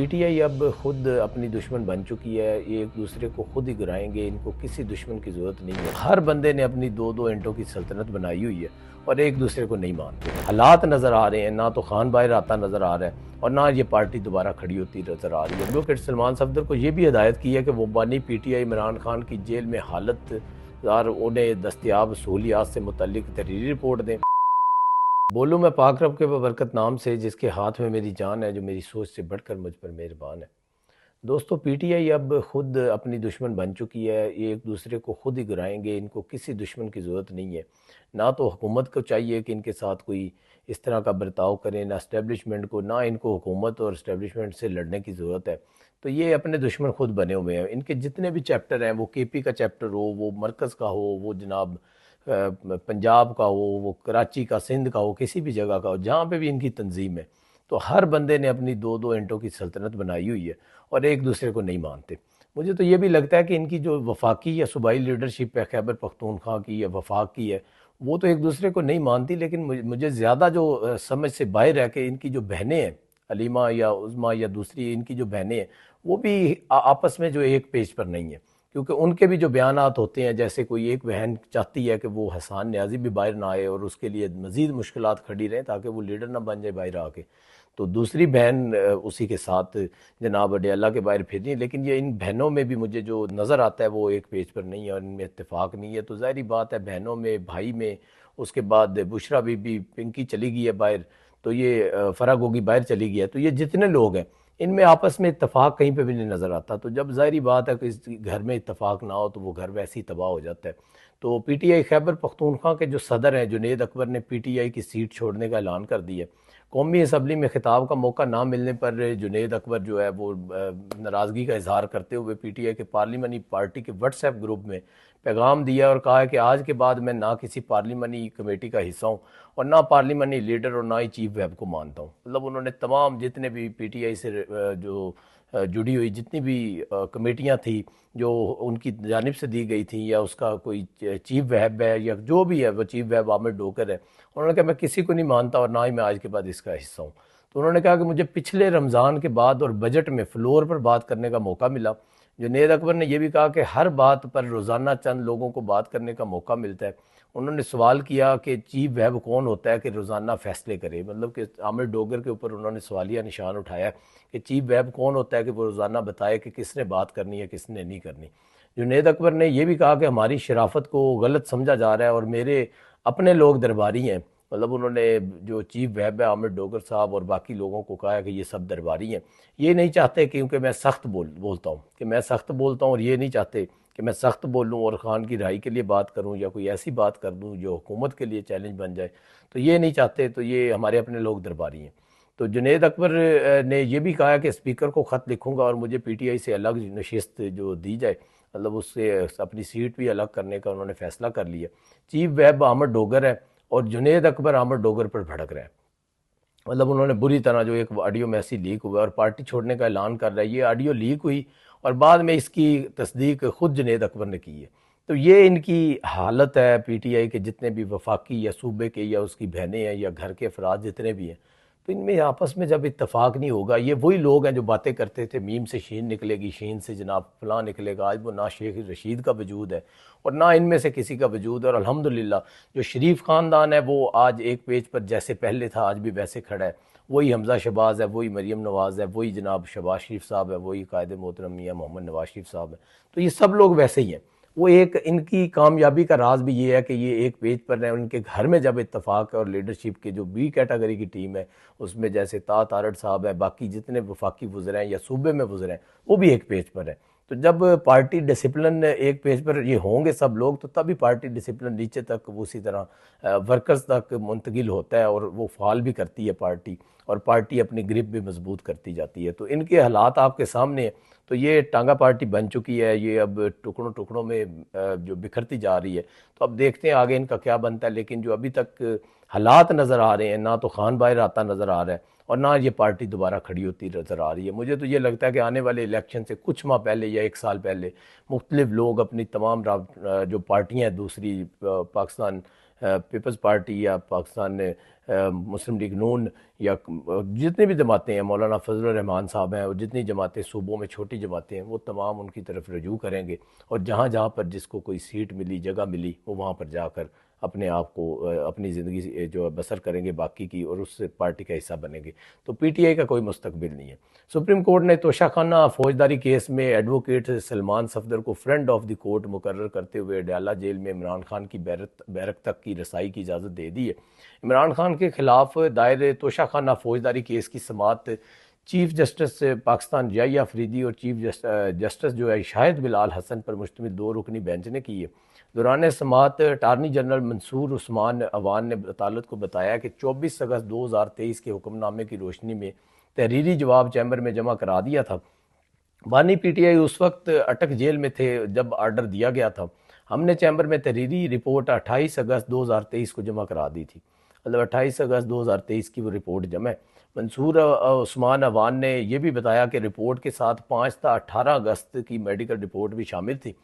PTI अब खुद अपनी दुश्मन बन चुकी है। ये एक दूसरे को खुद ही गिराएंगे, इनको किसी दुश्मन की ज़रूरत नहीं है। हर बंदे ने अपनी दो दो इंटों की सल्तनत बनाई हुई है और एक दूसरे को नहीं मानते। हालात नज़र आ रहे हैं, ना तो खान बाहर आता नज़र आ रहा है और ना ये पार्टी दोबारा खड़ी होती नज़र आ रही है। एडवोकेट सलमान सफदर को ये भी हिदायत की है कि वो बानी पीटीआई इमरान खान की जेल में हालत और उन्हें दस्तियाब सहूलियात से मुतल्लिक तहरीरी रिपोर्ट दें। बोलूँ मैं पाक रब के बबरकत नाम से, जिसके हाथ में मेरी जान है, जो मेरी सोच से बढ़कर मुझ पर मेहरबान है। दोस्तों, पीटीआई अब खुद अपनी दुश्मन बन चुकी है। ये एक दूसरे को खुद ही गिराएंगे, इनको किसी दुश्मन की ज़रूरत नहीं है। ना तो हुकूमत को चाहिए कि इनके साथ कोई इस तरह का बर्ताव करें, ना इस्टेब्लिशमेंट को, ना इनको हुकूमत और इस्टेब्लिशमेंट से लड़ने की ज़रूरत है। तो ये अपने दुश्मन खुद बने हुए हैं। इनके जितने भी चैप्टर हैं, वो केपी का चैप्टर हो, वो मरकज़ का हो, वो जनाब पंजाब का हो, वो कराची का, सिंध का हो, किसी भी जगह का हो, जहाँ पे भी इनकी तंजीम है, तो हर बंदे ने अपनी दो दो इंटों की सल्तनत बनाई हुई है और एक दूसरे को नहीं मानते। मुझे तो ये भी लगता है कि इनकी जो वफाकी या सूबाई लीडरशिप है खैबर पख्तूनख्वा की या वफाक की है, वो तो एक दूसरे को नहीं मानती, लेकिन मुझे ज़्यादा जो समझ से बाहर है कि इनकी जो बहनें हैं, अलीमा या उज़मा या दूसरी इनकी जो बहनें हैं, वो भी आपस में जो एक पेज पर नहीं है। क्योंकि उनके भी जो बयानात होते हैं, जैसे कोई एक बहन चाहती है कि वो हसन न्याजी भी बाहर ना आए और उसके लिए मज़ीद मुश्किलात खड़ी रहें ताकि वो लीडर ना बन जाए बाहर आके, तो दूसरी बहन उसी के साथ जनाब अडयाला के बाहर फिर रही है। लेकिन ये इन बहनों में भी मुझे जो नज़र आता है वो एक पेज पर नहीं है और इनमें इत्तेफाक नहीं है। तो ज़ाहिर बात है, बहनों में, भाई में, उसके बाद बुशरा बीबी, पिंकी चली गई है बाहर, तो ये फरा गोगी बाहर चली गई है, तो ये जितने लोग हैं इनमें आपस में इत्तेफाक कहीं पे भी नहीं नज़र आता। तो जब ज़ाहिर बात है कि इस घर में इत्तेफाक ना हो तो वो घर वैसे ही तबाह हो जाता है। तो पीटीआई खैबर पख्तूनख्वा के जो सदर हैं जुनेद अकबर ने पीटीआई की सीट छोड़ने का ऐलान कर दिया। कौमी असम्बली में खिताब का मौका ना मिलने पर जुनेद अकबर जो है वो नाराज़गी का इजहार करते हुए पीटीआई के पार्लिमानी पार्टी के व्हाट्सएप ग्रुप में पैगाम दिया और कहा है कि आज के बाद मैं ना किसी पार्लिमानी कमेटी का हिस्सा हूँ और ना पार्लिमानी लीडर और ना ही चीफ वेब को मानता हूँ। मतलब उन्होंने तमाम जितने भी पीटीआई से जो जुड़ी हुई जितनी भी कमेटियाँ थी जो उनकी जानिब से दी गई थी, या उसका कोई चीफ वेब है या जो भी है, वो चीफ वेब आमिर डोकर है, उन्होंने कहा मैं किसी को नहीं मानता और ना ही मैं आज के बाद इसका हिस्सा हूँ। तो उन्होंने कहा कि मुझे पिछले रमज़ान के बाद और बजट में फ्लोर पर बात करने का मौका मिला। जुनेद अकबर ने यह भी कहा कि हर बात पर रोज़ाना चंद लोगों को बात करने का मौका मिलता है। उन्होंने सवाल किया कि चीफ वेब कौन होता है कि रोज़ाना फैसले करे, मतलब कि आमिर डोगर के ऊपर उन्होंने सवालिया निशान उठाया कि चीफ वेब कौन होता है कि वो रोज़ाना बताए कि किसने बात करनी है किसने नहीं करनी। जुनेद अकबर ने यह भी कहा कि हमारी शराफत को गलत समझा जा रहा है और मेरे अपने लोग दरबारी हैं। मतलब उन्होंने जो चीफ वेब है आमिर डोगर साहब और बाकी लोगों को कहा है कि ये सब दरबारी हैं, ये नहीं चाहते क्योंकि मैं सख्त बोलता हूँ कि मैं सख्त बोलता हूँ, और ये नहीं चाहते कि मैं सख्त बोलूँ और ख़ान की रिहाई के लिए बात करूँ या कोई ऐसी बात कर दूँ जो हुकूमत के लिए चैलेंज बन जाए, तो ये नहीं चाहते। तो ये हमारे अपने लोग दरबारी हैं। तो जुनेद अकबर ने यह भी कहा कि स्पीकर को ख़त लिखूँगा और मुझे पीटीआई से अलग नशिस्त जो दी जाए, मतलब उससे अपनी सीट भी अलग करने का उन्होंने फैसला कर लिया। चीफ वेब आमिर डोगर है और जुनेद अकबर आमिर डोगर पर भड़क रहे हैं। मतलब उन्होंने बुरी तरह जो एक ऑडियो मैसेज लीक हुआ और पार्टी छोड़ने का ऐलान कर रहा है, ये ऑडियो लीक हुई और बाद में इसकी तस्दीक खुद जुनेद अकबर ने की है। तो ये इनकी हालत है पीटीआई के जितने भी वफाकी या सूबे के या उसकी बहनें हैं या घर के अफराद जितने भी हैं, तो इनमें आपस में जब इत्तेफाक नहीं होगा, ये वही लोग हैं जो बातें करते थे मीम से शीन निकलेगी, शीन से जनाब फलां निकलेगा। आज वो ना शेख रशीद का वजूद है और ना इनमें से किसी का वजूद है। और अल्हम्दुलिल्लाह जो शरीफ ख़ानदान है वो आज एक पेज पर जैसे पहले था आज भी वैसे खड़ा है। वही हमज़ा शहबाज है, वही मरीम नवाज़ है, वही जनाब शहबाज शरीफ साहब है, वही कायद मोहतरम मियां मोहम्मद नवाज शरीफ साहब है। तो ये सब लोग वैसे ही हैं। वो एक इनकी कामयाबी का राज भी ये है कि ये एक पेज पर हैं। उनके घर में जब इत्तफाक है और लीडरशिप की जो बी कैटेगरी की टीम है उसमें जैसे तारड़ साहब है, बाकी जितने वफाकी वज़रा हैं या सूबे में वज़रा हैं, वो भी एक पेज पर है। तो जब पार्टी डिसिप्लिन एक पेज पर ये होंगे सब लोग, तो तभी पार्टी डिसिप्लिन नीचे तक उसी तरह वर्कर्स तक मुंतकिल होता है और वो फाल भी करती है पार्टी, और पार्टी अपनी ग्रिप भी मजबूत करती जाती है। तो इनके हालात आपके सामने है। तो ये टांगा पार्टी बन चुकी है, ये अब टुकड़ों टुकड़ों में जो बिखरती जा रही है। तो अब देखते हैं आगे इनका क्या बनता है। लेकिन जो अभी तक हालात नज़र आ रहे हैं, ना तो खान बाहर आता नज़र आ रहा है और ना ये पार्टी दोबारा खड़ी होती नज़र आ रही है। मुझे तो ये लगता है कि आने वाले इलेक्शन से कुछ माह पहले या एक साल पहले मुख्तलिफ लोग अपनी तमाम जो पार्टियाँ दूसरी पाकिस्तान पीपल्स पार्टी या पाकिस्तान मुस्लिम लीग नून या जितनी भी जमातें हैं, मौलाना फजल रहमान साहब हैं, और जितनी जमातें सूबों में छोटी जमातें हैं, वो तमाम उनकी तरफ रजू करेंगे और जहाँ जहाँ पर जिसको कोई सीट मिली, जगह मिली, वो वहाँ पर जाकर अपने आप को अपनी ज़िंदगी जो बसर करेंगे बाकी की, और उस पार्टी का हिस्सा बनेंगे। तो पीटीआई का कोई मुस्तकबिल नहीं है। सुप्रीम कोर्ट ने तोशाखाना फौजदारी केस में एडवोकेट सलमान सफदर को फ्रेंड ऑफ द कोर्ट मुकर्रर करते हुए अडयाला जेल में इमरान खान की बैरक तक की रसाई की इजाज़त दे दी है। इमरान खान के खिलाफ दायर तोशाखाना फौजदारी केस की समाअत चीफ जस्टिस पाकिस्तान याहिया अफरीदी और चीफ जस्टिस जो है शाहिद बिलाल हसन पर मुश्तमिल 2 रुकनी बेंच ने की है। दौरान समाअत अटारनी जनरल मंसूर उस्मान अवान ने अदालत को बताया कि 24 अगस्त 2023 के हुक्मनामे की रोशनी में तहरीरी जवाब चैम्बर में जमा करा दिया था। बानी पीटीआई उस वक्त अटक जेल में थे जब आर्डर दिया गया था। हमने चैम्बर में तहरीरी रिपोर्ट 28 अगस्त 2023 को जमा करा दी थी। मतलब 28 अगस्त 2023 की वो रिपोर्ट जमा है। मंसूर उस्मान अवान ने यह भी बताया कि रिपोर्ट के साथ 5 था 18 अगस्त की मेडिकल रिपोर्ट भी शामिल थी।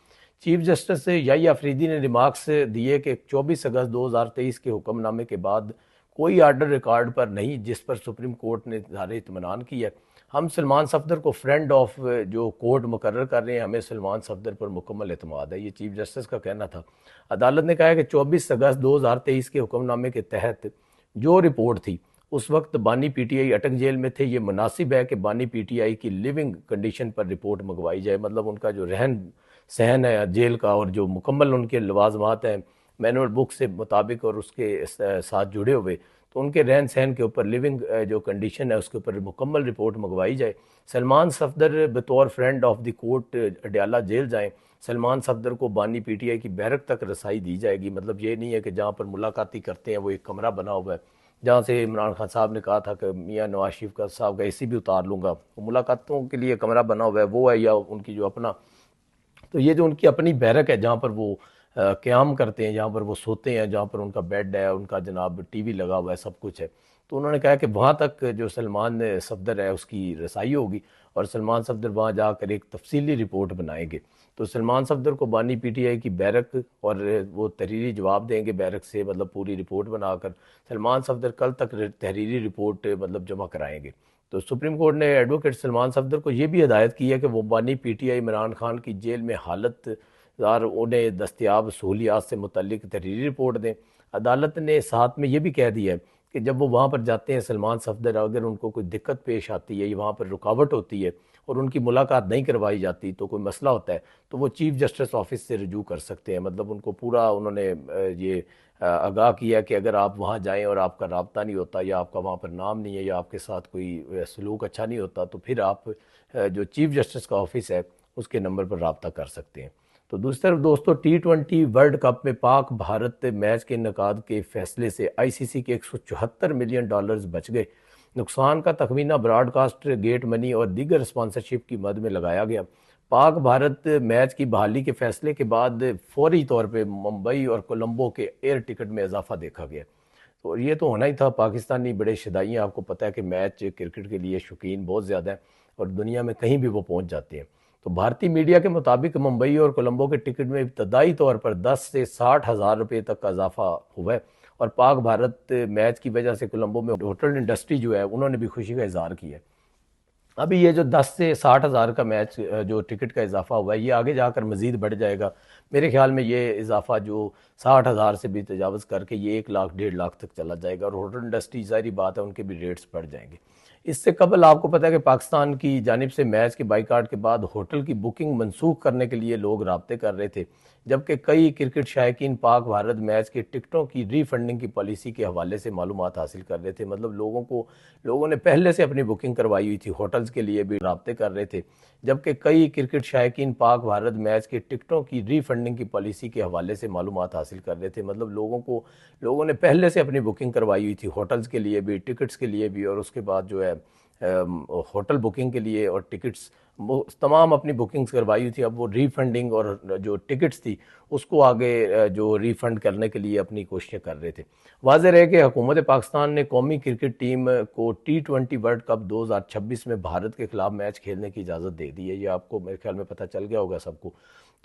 चीफ जस्टिस याहिया अफरीदी ने रिमार्क्स दिए कि 24 अगस्त 2023 के हुक्मनामे के बाद कोई आर्डर रिकॉर्ड पर नहीं जिस पर सुप्रीम कोर्ट ने इज़हार इत्मीनान किया। हम सलमान सफदर को फ्रेंड ऑफ जो कोर्ट मुकर्रर कर रहे हैं, हमें सलमान सफदर पर मुकम्मल एतमाद है, ये चीफ जस्टिस का कहना था। अदालत ने कहा कि 24 अगस्त 2023 के हुक्मनामे के तहत जो रिपोर्ट थी उस वक्त बानी पीटीआई अटक जेल में थे। ये मुनासिब है कि बानी पीटीआई की लिविंग कंडीशन पर रिपोर्ट मंगवाई जाए, मतलब उनका जो रहन सहन है जेल का और जो मुकम्मल उनके लवाजमात हैं मैनुअल बुक से मुताबिक और उसके साथ जुड़े हुए, तो उनके रहन सहन के ऊपर लिविंग जो कंडीशन है उसके ऊपर मुकम्मल रिपोर्ट मंगवाई जाए। सलमान सफदर बतौर friend of the court Adiala jail जाएं। सलमान सफदर को बानी पीटीआई की बैरक तक रसाई दी जाएगी। मतलब ये नहीं है कि जहाँ पर मुलाकाती करते हैं वो एक कमरा बना हुआ है जहाँ से इमरान खान साहब ने कहा था कि मियाँ नवाज शरीफ का साहब का एसी भी उतार लूँगा, तो मुलाकातों के लिए कमरा बना हुआ है वो है, या उनकी जो अपना, तो ये जो उनकी अपनी बैरक है जहाँ पर वो क़याम करते हैं, जहाँ पर वो सोते हैं, जहाँ पर उनका बेड है, उनका जनाब टीवी लगा हुआ है, सब कुछ है। तो उन्होंने कहा कि वहाँ तक जो सलमान सफदर है उसकी रसाई होगी और सलमान सफदर वहाँ जाकर एक तफसीली रिपोर्ट बनाएंगे। तो सलमान सफदर को बानी पीटीआई की बैरक और वो तहरीरी जवाब देंगे बैरक से, मतलब पूरी रिपोर्ट बनाकर सलमान सफदर कल तक तहरीरी रिपोर्ट मतलब जमा कराएंगे। तो सुप्रीम कोर्ट ने एडवोकेट सलमान सफदर को ये भी हिदायत की है कि वो बानी पीटीआई इमरान खान की जेल में हालत और उन्हें दस्तियाब सहूलियात से मुतल्लिक तहरीरी रिपोर्ट दें। अदालत ने साथ में ये भी कह दिया है कि जब वो वहाँ पर जाते हैं सलमान सफदर, अगर उनको कोई दिक्कत पेश आती है या वहाँ पर रुकावट होती है और उनकी मुलाकात नहीं करवाई जाती, तो कोई मसला होता है, तो वो चीफ जस्टिस ऑफिस से रजू कर सकते हैं। मतलब उनको पूरा उन्होंने ये आगाह किया कि अगर आप वहाँ जाएं और आपका राब्ता नहीं होता या आपका वहाँ पर नाम नहीं है या आपके साथ कोई सलूक अच्छा नहीं होता, तो फिर आप जो चीफ जस्टिस का ऑफिस है उसके नंबर पर रब्ता कर सकते हैं। तो दूसरी तरफ दोस्तों, T20 वर्ल्ड कप में पाक भारत मैच के इनेकाद के फैसले से ICC के 174 मिलियन डॉलर्स बच गए। नुकसान का तखमीना ब्रॉडकास्ट गेट मनी और दीगर स्पॉन्सरशिप की मद में लगाया गया। पाक भारत मैच की बहाली के फैसले के बाद फौरी तौर पर मुंबई और कोलंबो के एयर टिकट में इजाफा देखा गया। तो ये तो होना ही था। पाकिस्तानी बड़े शदाई हैं, आपको पता है कि मैच क्रिकेट के लिए शौकीन बहुत ज़्यादा है और दुनिया में कहीं भी वो पहुँच जाते हैं। तो भारतीय मीडिया के मुताबिक मुंबई और कोलंबो के टिकट में इब्तदाई तौर पर 10 से 60 हज़ार रुपये तक का इजाफा हुआ है और पाक भारत मैच की वजह से कोलंबो में होटल इंडस्ट्री जो है उन्होंने भी खुशी का इजहार किया है। अभी ये जो 10 से 60 हज़ार का मैच जो टिकट का इजाफा हुआ है ये आगे जाकर मज़ीद बढ़ जाएगा। मेरे ख्याल में ये इजाफा जो 60 हज़ार से भी तजावज़ करके ये 1 लाख 1.5 लाख तक चला जाएगा और होटल इंडस्ट्री ज़ाहिर बात है उनके भी रेट्स बढ़ जाएंगे। इससे कबल आपको पता है कि पाकिस्तान की जानिब से मैच के बाइकाट के बाद होटल की बुकिंग मनसूख करने के लिए लोग राब्ते कर रहे थे, जबकि कई क्रिकेट शायकीन पाक भारत मैच के टिकटों की रीफंडिंग की पॉलिसी के हवाले से मालूमात हासिल कर रहे थे। मतलब लोगों ने पहले से अपनी बुकिंग करवाई हुई थी, होटल्स के लिए भी राब्ते कर रहे थे, जबकि कई क्रिकेट शायकीन पाक भारत मैच के टिकटों की रीफंडिंग की पॉलिसी के हवाले से मालूमात हासिल कर रहे थे। मतलब लोगों ने पहले से अपनी बुकिंग करवाई हुई थी, होटल्स के लिए भी, टिकट्स के लिए भी, और उसके बाद जो है होटल बुकिंग के लिए और टिकट्स तमाम अपनी बुकिंग्स करवाई हुई थी। अब वो रीफंडिंग और जो टिकट्स थी उसको आगे जो रीफंड करने के लिए अपनी कोशिशें कर रहे थे। वाज़ेह रहे कि हुकूमत पाकिस्तान ने कौमी क्रिकेट टीम को T20 वर्ल्ड कप 2026 में भारत के खिलाफ मैच खेलने की इजाज़त दे दी है। ये आपको मेरे ख्याल में पता चल गया होगा सबको।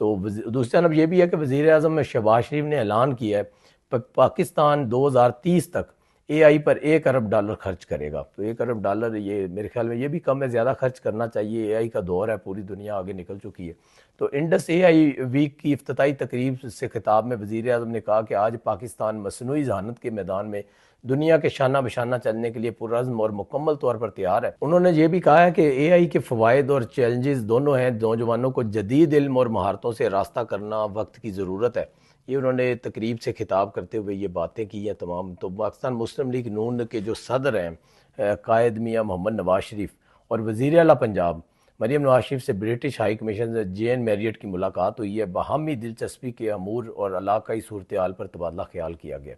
तो दूसरी तरफ ये भी है कि वज़ीर आज़म शहबाज शरीफ ने ऐलान किया है पाकिस्तान 2030 तक एआई पर $1 अरब खर्च करेगा। तो $1 अरब ये मेरे ख्याल में ये भी कम है, ज़्यादा खर्च करना चाहिए। एआई का दौर है, पूरी दुनिया आगे निकल चुकी है। तो इंडस एआई वीक की इफ्तिताई तकरीब से खिताब में वज़ीर आज़म ने कहा कि आज पाकिस्तान मसनूई ज़हानत के मैदान में दुनिया के शाना बशाना चलने के लिए पुरअज़्म और मुकम्मल तौर पर तैयार है। उन्होंने ये भी कहा है कि एआई के फ़वाइद और चैलेंजेस दोनों हैं। नौजवानों को जदीद इल्म और महारतों से रास्ता करना वक्त की ज़रूरत है। ये उन्होंने तकरीब से खिताब करते हुए ये बातें की हैं तमाम। तो पाकिस्तान मुस्लिम लीग नून के जो सदर हैं कायद मियाँ मोहम्मद नवाज शरीफ और वज़ीर आला पंजाब मरीम नवाज शरीफ से ब्रिटिश हाई कमीशन जेन मैरियट की मुलाकात हुई है। बाहमी दिलचस्पी के अमूर और इलाकाई सूरत हाल पर तबादला ख्याल किया गया।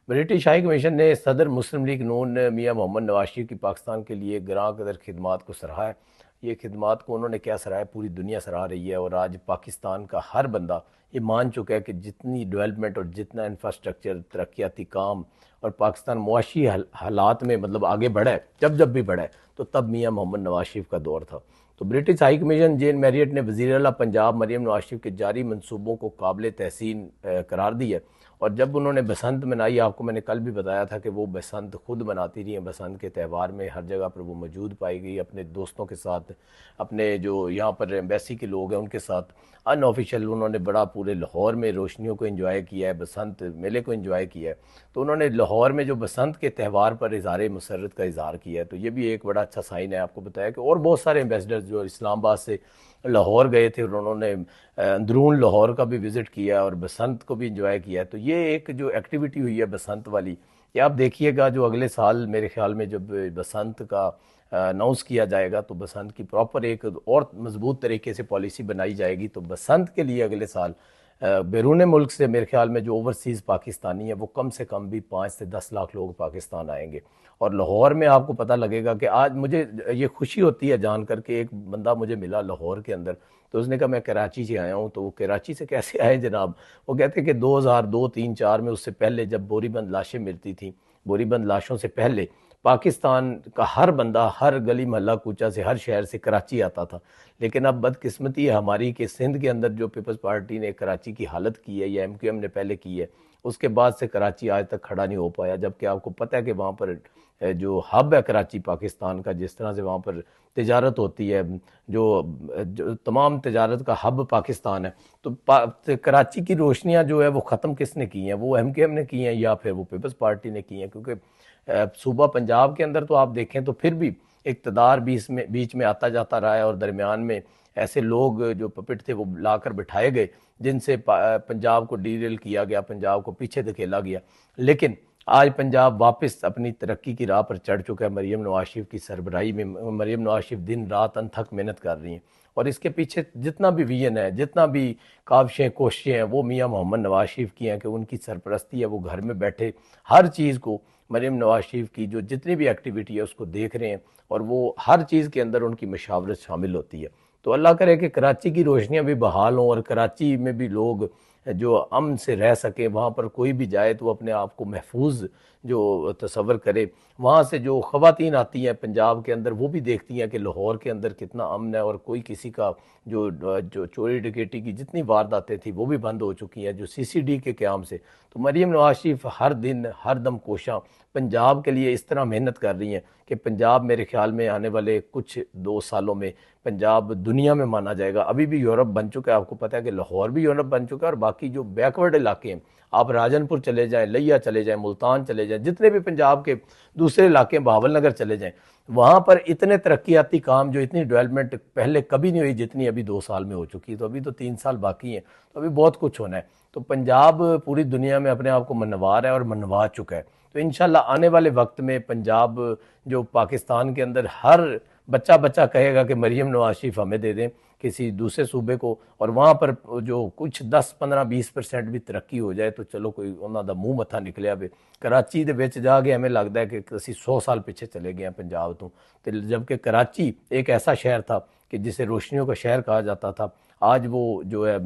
ब्रिटिश हाई कमीशन ने सदर मुस्लिम लीग नून मियाँ मोहम्मद नवाज शरीफ की पाकिस्तान के लिए ग्रां कदर खिदमात को सराहा है। ये खिदमात को उन्होंने क्या सराहा है, पूरी दुनिया सराह रही है। और आज पाकिस्तान का हर बंदा ये मान चुका है कि जितनी डेवलपमेंट और जितना इंफ्रास्ट्रक्चर तरक्याती काम और पाकिस्तान मुआशी हालात में मतलब आगे बढ़ा है, जब भी बढ़ा है, तो तब मियाँ मोहम्मद नवाज शरीफ का दौर था। तो ब्रिटिश हाई कमीशन जेन मैरियट ने वज़ीर आला पंजाब मरीम नवाज शरीफ के जारी मनसूबों को काबिल तहसीन करार दिया। और जब उन्होंने बसंत मनाई, आपको मैंने कल भी बताया था कि वो बसंत खुद मनाती रही हैं। बसंत के त्यौहार में हर जगह पर वो मौजूद पाई गई, अपने दोस्तों के साथ, अपने जो यहाँ पर एम्बेसी के लोग हैं उनके साथ अनऑफिशियल उन्होंने बड़ा पूरे लाहौर में रोशनियों को एंजॉय किया है, बसंत मेले को एंजॉय किया है। तो उन्होंने लाहौर में जो बसंत के त्यौहार पर इज़हार मसरत का इज़हार किया है। तो ये भी एक बड़ा अच्छा साइन है। आपको बताया कि और बहुत सारे एम्बेसडर्स जो इस्लामाबाद से लाहौर गए थे और उन्होंने अंदरून लाहौर का भी विज़िट किया और बसंत को भी इंजॉय किया है। तो ये एक जो एक्टिविटी हुई है बसंत वाली, ये आप देखिएगा जो अगले साल मेरे ख्याल में जब बसंत का अनाउंस किया जाएगा तो बसंत की प्रॉपर एक और मजबूत तरीके से पॉलिसी बनाई जाएगी। तो बसंत के लिए अगले साल बैरून मुल्क से मेरे ख्याल में जो ओवरसीज़ पाकिस्तानी है वो कम से कम भी 5 से 10 लाख लोग पाकिस्तान आएंगे। और लाहौर में आपको पता लगेगा कि आज मुझे ये खुशी होती है जानकर के एक बंदा मुझे मिला लाहौर के अंदर, तो उसने कहा मैं कराची से आया हूँ। तो वो कराची से कैसे आए जनाब? वो कहते हैं कि 2002, 3, 4 में, उससे पहले जब बोरीबंद लाशें मिलती थी, बोरीबंद लाशों से पहले पाकिस्तान का हर बंदा हर गली मोहल्ला कूचा से हर शहर से कराची आता था। लेकिन अब बदकिस्मती है हमारी कि सिंध के अंदर जो पीपल्स पार्टी ने कराची की हालत की है या एमक्यूएम ने पहले की है, उसके बाद से कराची आज तक खड़ा नहीं हो पाया। जबकि आपको पता है कि वहाँ पर जो हब है कराची पाकिस्तान का, जिस तरह से वहाँ पर तिजारत होती है, जो तमाम तिजारत का हब पाकिस्तान है, तो कराची की रोशनियाँ जो है वो ख़त्म किसने की हैं? वो एमक्यूएम ने की हैं या फिर वो पीपल्स पार्टी ने की हैं? क्योंकि सूबा पंजाब के अंदर तो आप देखें तो फिर भी इक़्तिदार बीच में आता जाता रहा है और दरमियान में ऐसे लोग जो पपिट थे वो लाकर बिठाए गए जिनसे पंजाब को डीरेल किया गया, पंजाब को पीछे धकेला गया। लेकिन आज पंजाब वापस अपनी तरक्की की राह पर चढ़ चुका है। मरीम नवाज शरीफ की सरबराही में मरीम नवाज शरीफ दिन रात अनथक मेहनत कर रही हैं और इसके पीछे जितना भी विजन है, जितना भी काविशें कोशिशें हैं, वो मियाँ मोहम्मद नवाज शरीफ की हैं कि उनकी सरपरस्ती है। वो घर में बैठे हर चीज़ को मरीम नवाज शरीफ की जो जितनी भी एक्टिविटी है उसको देख रहे हैं और वो हर चीज़ के अंदर उनकी मशावरत शामिल होती है। तो अल्लाह करे कि कराची की रोशनियाँ भी बहाल हों और कराची में भी लोग जो अमन से रह सकें, वहाँ पर कोई भी जाए तो अपने आप को महफूज जो तसव्वुर करे। वहाँ से जो ख़वातीन आती हैं पंजाब के अंदर वो भी देखती हैं कि लाहौर के अंदर कितना अमन है और कोई किसी का जो चोरी डकैती की जितनी वारदातें थी वो भी बंद हो चुकी हैं जो सीसीडी के क़याम से। तो मरीम नवाज शरीफ हर दिन हर दम कोशां पंजाब के लिए इस तरह मेहनत कर रही हैं कि पंजाब मेरे ख्याल में आने वाले कुछ 2 सालों में पंजाब दुनिया में माना जाएगा। अभी भी यूरोप बन चुका है, आपको पता है कि लाहौर भी यूरोप बन चुका है और बाकी जो बैकवर्ड इलाके हैं, आप राजनपुर चले जाएं, लिया चले जाएं, मुल्तान चले जाएं, जितने भी पंजाब के दूसरे इलाके बहावल नगर चले जाएं, वहाँ पर इतने तरक्याती काम जो इतनी डेवलपमेंट पहले कभी नहीं हुई जितनी अभी 2 साल में हो चुकी है। तो अभी तो 3 साल बाकी हैं, तो अभी बहुत कुछ होना है। तो पंजाब पूरी दुनिया में अपने आप को मनवा रहा है और मनवा चुका है। तो इंशाल्लाह आने वाले वक्त में पंजाब जो पाकिस्तान के अंदर हर बच्चा कहेगा कि मरीम नवाज शरीफ हमें दे दें किसी दूसरे सूबे को, और वहाँ पर जो कुछ 10, 15, 20% भी तरक्की हो जाए तो चलो कोई उन्होंने मूँह मत्था निकलिया वे। कराची दे विच जाके हमें लगता है कि असी 100 साल पीछे चले गए हैं पंजाब तो जबकि कराची एक ऐसा शहर था कि जिसे रोशनियों का शहर कहा जाता था। आज वो जो है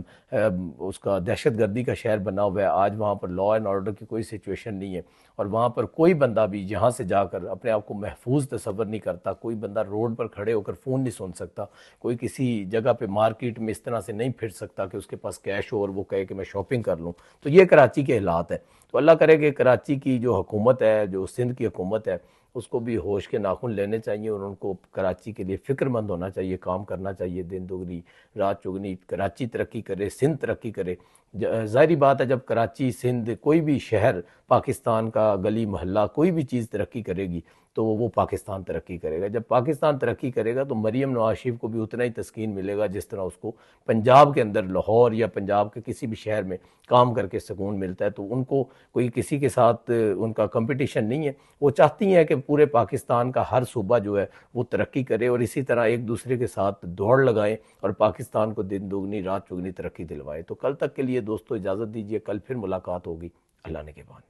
उसका दहशतगर्दी का शहर बना हुआ है। आज वहाँ पर लॉ एंड ऑर्डर की कोई सिचुएशन नहीं है, और वहाँ पर कोई बंदा भी यहाँ से जाकर अपने आप को महफूज तसव्वुर नहीं करता। कोई बंदा रोड पर खड़े होकर फ़ोन नहीं सुन सकता, कोई किसी जगह पे मार्केट में इस तरह से नहीं फिर सकता कि उसके पास कैश हो और वो कहे कि मैं शॉपिंग कर लूँ। तो ये कराची के हालात है। तो अल्लाह करे कि कराची की जो हुकूमत है, जो सिंध की हुकूमत है, उसको भी होश के नाखून लेने चाहिए और उनको कराची के लिए फ़िक्रमंद होना चाहिए, काम करना चाहिए। दिन दोगुनी रात चौगुनी कराची तरक्की करे, सिंध तरक्की करे। ज़ाहिरी बात है, जब कराची, सिंध, कोई भी शहर पाकिस्तान का, गली मोहल्ला, कोई भी चीज़ तरक्की करेगी तो वो पाकिस्तान तरक्की करेगा। जब पाकिस्तान तरक्की करेगा तो मरीम नवाज शरीफ को भी उतना ही तस्कीन मिलेगा जिस तरह उसको पंजाब के अंदर, लाहौर या पंजाब के किसी भी शहर में काम करके सुकून मिलता है। तो उनको कोई किसी के साथ उनका कंपटीशन नहीं है। वो चाहती हैं कि पूरे पाकिस्तान का हर सूबा जो है वो तरक्की करे और इसी तरह एक दूसरे के साथ दौड़ लगाएं और पाकिस्तान को दिन दोगुनी रात चौगुनी तरक्की दिलवाएं। तो कल तक के लिए दोस्तों इजाज़त दीजिए, कल फिर मुलाकात होगी। अल्लाह ने के बाद।